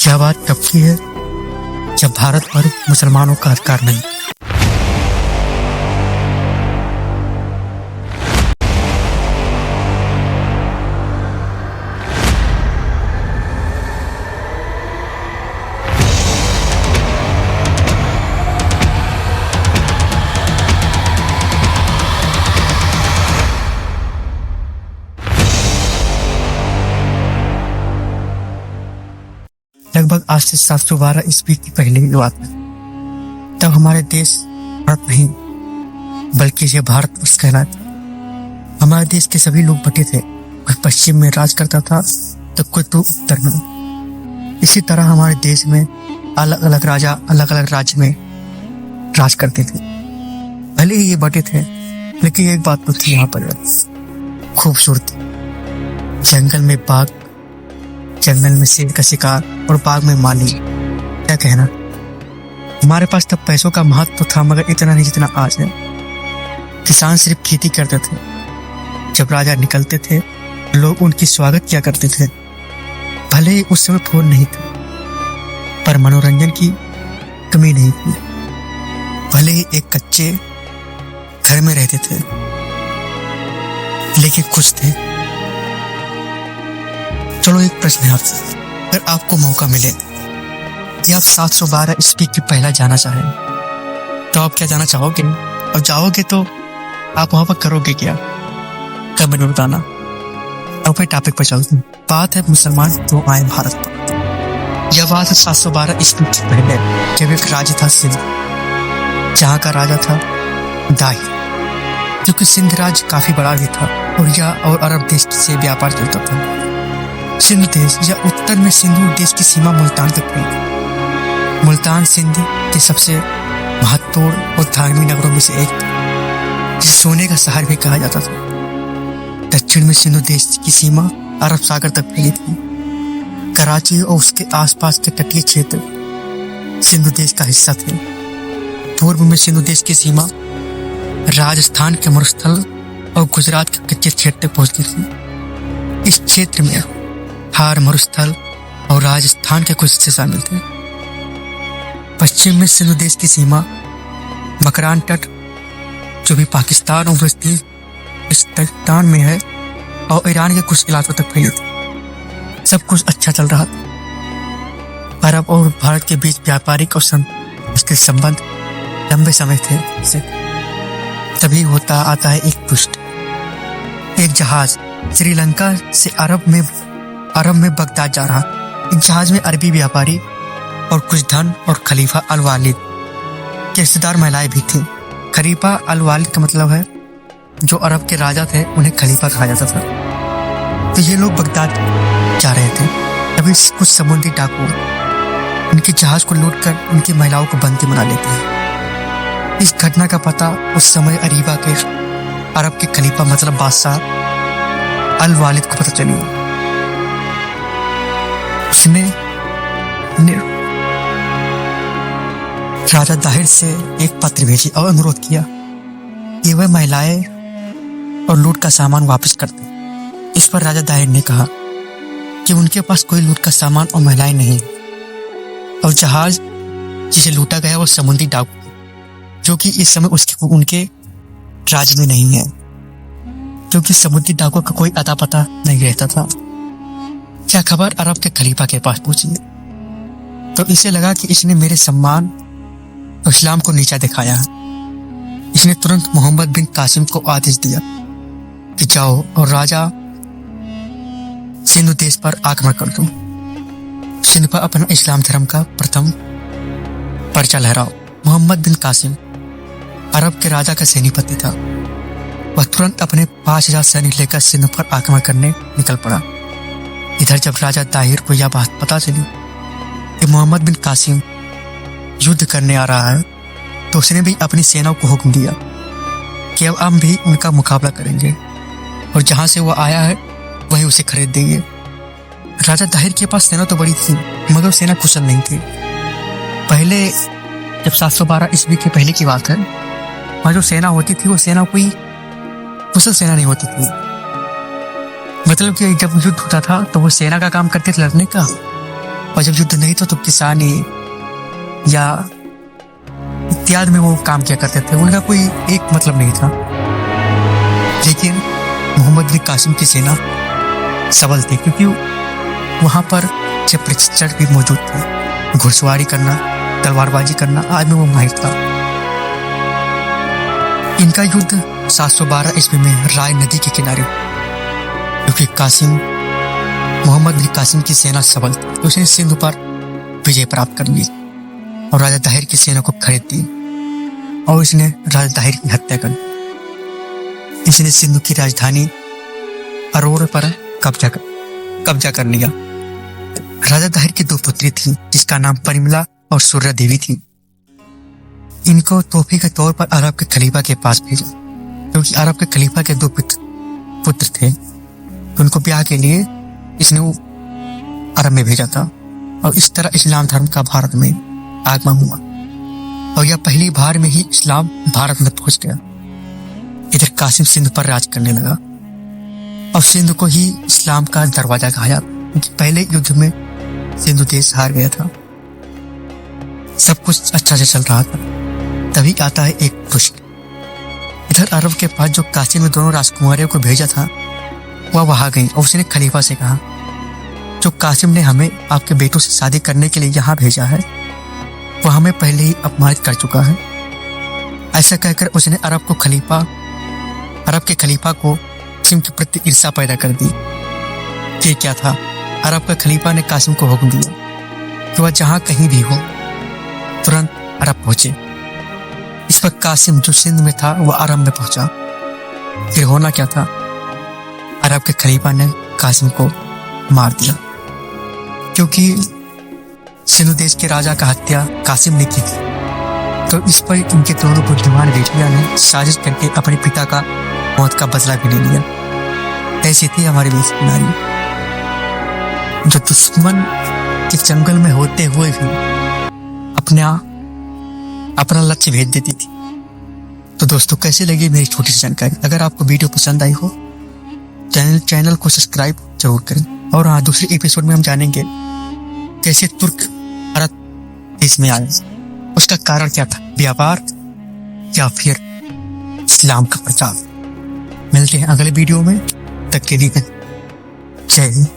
यह बात कब की है जब भारत पर मुसलमानों का अधिकार नहीं। लगभग आज से 712 ईस्वी की पहले की बात है। तब हमारे देश भारत नहीं बल्कि ये भारतवर्ष कहलाता। हमारे देश के सभी लोग बटे थे, कोई पश्चिम में राज करता था तो कोई तो उत्तर में। इसी तरह हमारे देश में अलग अलग राजा अलग अलग राज्य में राज करते थे। भले ही ये बटे थे लेकिन एक बात तो थी यहाँ पर खूबसूरती। जंगल में बाघ, जंगल में शेर का शिकार और बाग में माली। क्या कहना, हमारे पास तब पैसों का महत्व था मगर इतना नहीं जितना आज है। किसान सिर्फ खेती करते थे। जब राजा निकलते थे लोग उनकी स्वागत किया करते थे। भले ही उस समय फोन नहीं था पर मनोरंजन की कमी नहीं थी। भले ही एक कच्चे घर में रहते थे लेकिन खुश थे। चलो एक प्रश्न है आपसे, अगर आपको मौका मिले कि आप 712 ईस्वी की पहला जाना चाहें तो आप क्या जाना चाहोगे? और जाओगे तो आप वहां पर करोगे क्या? कमेंट में बताना। अब मैं टॉपिक पर चलते हैं। बात है मुसलमान जो आए भारत पर। यह बात है 712 ईस्वी से पहले जब एक राज्य था सिंध, जहाँ का राजा था दाहिर। क्योंकि सिंध राज्य काफी बड़ा भी था और यह और अरब देश से व्यापार चलता था। सिंध देश या उत्तर में सिंधु देश की सीमा मुल्तान तक गई। मुल्तान सिंध के सबसे महत्वपूर्ण और धार्मिक नगरों में से एक था, जिसे सोने का शहर भी कहा जाता था। दक्षिण में सिंधु देश की सीमा अरब सागर तक फैली थी। कराची और उसके आसपास के तटीय क्षेत्र सिंधु देश का हिस्सा थे। पूर्व में सिंधु देश की सीमा राजस्थान के मरुस्थल और गुजरात के कच्चे क्षेत्र तक पहुंचती थी। इस क्षेत्र में थार मरुस्थल और राजस्थान के कुछ हिस्से शामिल थे। पश्चिम में सिंधु देश की सीमा मकरान तट, जो भी पाकिस्तान और बलूचिस्तान में है, और ईरान के कुछ इलाकों तक फैली थी। सब कुछ अच्छा चल रहा था। अरब और भारत के बीच व्यापारिक और सांस्कृतिक संबंध लंबे समय थे। तभी होता आता है एक पुष्ट। एक जहाज श्रीलंका से अरब में बगदाद जा रहा। इस जहाज में अरबी व्यापारी और कुछ धन और खलीफा अल वालिद के रिश्तेदार महिलाएं भी थीं। खलीफा अल वालिद का मतलब है जो अरब के राजा थे, उन्हें खलीफा कहा जाता था। तो ये लोग बगदाद जा रहे थे। तभी कुछ समुद्री डाकू उनके जहाज को लूट कर उनकी महिलाओं को बंदी बना लेते हैं। इस घटना का पता उस समय अरीबा के अरब के खलीफा मतलब बादशाह अल वालिद को पता चली। उसने राजा दाहिर से एक पत्र भेजी और अनुरोध किया कि वह महिलाएं और लूट का सामान वापस कर दे। इस पर राजा दाहिर ने कहा कि उनके पास कोई लूट का सामान और महिलाएं नहीं, और जहाज जिसे लूटा गया वो समुद्री डाकू, जो कि इस समय उनके राज्य में नहीं है, क्योंकि समुद्री डाकू का कोई अता पता नहीं रहता था। क्या खबर अरब के खलीफा के पास पहुंची तो इसे लगा कि इसने मेरे सम्मान और इस्लाम को नीचा दिखाया। इसने तुरंत मोहम्मद बिन कासिम को आदेश दिया कि जाओ और राजा सिंधु देश पर आक्रमण कर दो। सिंध पर अपना इस्लाम धर्म का प्रथम पर्चा लहराओ। मोहम्मद बिन कासिम अरब के राजा का सेनापति था। वह तुरंत अपने 5000 सैनिक लेकर सिंध पर आक्रमण करने निकल पड़ा। इधर जब राजा दाहिर को यह बात पता चली कि मोहम्मद बिन कासिम युद्ध करने आ रहा है तो उसने भी अपनी सेनाओं को हुक्म दिया कि अब हम भी उनका मुकाबला करेंगे और जहां से वो आया है वही उसे खरीद देंगे। राजा दाहिर के पास सेना तो बड़ी थी मगर सेना कुशल नहीं थी। पहले जब 712 ईस्वी के पहले की बात है, वहाँ जो सेना होती थी वो सेना कोई कुशल सेना नहीं होती थी। मतलब कि जब युद्ध होता था तो वो सेना का काम करते थे लड़ने का, और जब युद्ध नहीं था तो किसानी या इत्यादि में वो काम किया करते थे। उनका कोई एक मतलब नहीं था। लेकिन मोहम्मद बिन कासिम की सेना सबल थी, क्योंकि वहां पर जब प्रशिक्षण भी मौजूद थे। घुड़सवारी करना, तलवारबाजी करना आदि में वो माहिर था। इनका युद्ध 712 ईस्वी में राय नदी के किनारे, क्योंकि मोहम्मद बिन कासिम की सेना सबल थी, तो उसने सिंधु पर विजय प्राप्त कर ली और राजा दाहिर की सेना को खरीद दी और इसने राजा दाहिर की हत्या कर दी। इसने सिंधु की राजधानी अरोड़ पर कब्जा कर लिया। राजा दाहिर की 2 पुत्री थीं, जिसका नाम परिमला और सूर्या देवी थी। इनको तोहफे के तौर पर अरब के खलीफा के पास भेजा, क्योंकि अरब के खलीफा के 2 पुत्र थे। उनको ब्याह के लिए इसने अरब में भेजा था और इस तरह इस्लाम धर्म का भारत में आगमन हुआ और यह पहली बार में ही इस्लाम भारत में पहुंच गया। इधर कासिम सिंध पर राज करने लगा और सिंध को ही इस्लाम का दरवाजा कहा जाता, क्योंकि पहले युद्ध में सिंधु देश हार गया था। सब कुछ अच्छा से चल रहा था, तभी आता है एक दुष्ट। इधर अरब के पास जो कासिम में दोनों राजकुमारियों को भेजा था वह वहां गई और उसने खलीफा से कहा, जो कासिम ने हमें आपके बेटों से शादी करने के लिए यहाँ भेजा है वह हमें पहले ही अपमानित कर चुका है। ऐसा कहकर उसने अरब के खलीफा को कासिम के प्रति ईर्ष्या पैदा कर दी। ये क्या था? अरब के खलीफा ने कासिम को हुक्म दिया कि वह जहां कहीं भी हो तुरंत अरब पहुंचे। इस पर कासिम जो सिंध में था वह अरब में पहुंचा। फिर होना क्या था? अरब के खलीफा ने कासिम को मार दिया, क्योंकि सिंधु देश के राजा का हत्या कासिम ने की थी। तो इस पर इनके दोनों बुद्धिमान बेटियों ने साजिश करके अपने पिता का मौत का बदला भी ले लिया। ऐसी थी हमारी देश की नारी, जो दुश्मन के जंगल में होते हुए भी अपना लक्ष्य भेज देती थी। तो दोस्तों, कैसे लगी मेरी छोटी सी जानकारी? अगर आपको वीडियो पसंद आई हो चैनल को सब्सक्राइब जरूर करें। और हाँ, दूसरे एपिसोड में हम जानेंगे कैसे तुर्क भारत देश में आए, उसका कारण क्या था, व्यापार या फिर इस्लाम का प्रचार। मिलते हैं अगले वीडियो में, तब तक के लिए जय हिंद।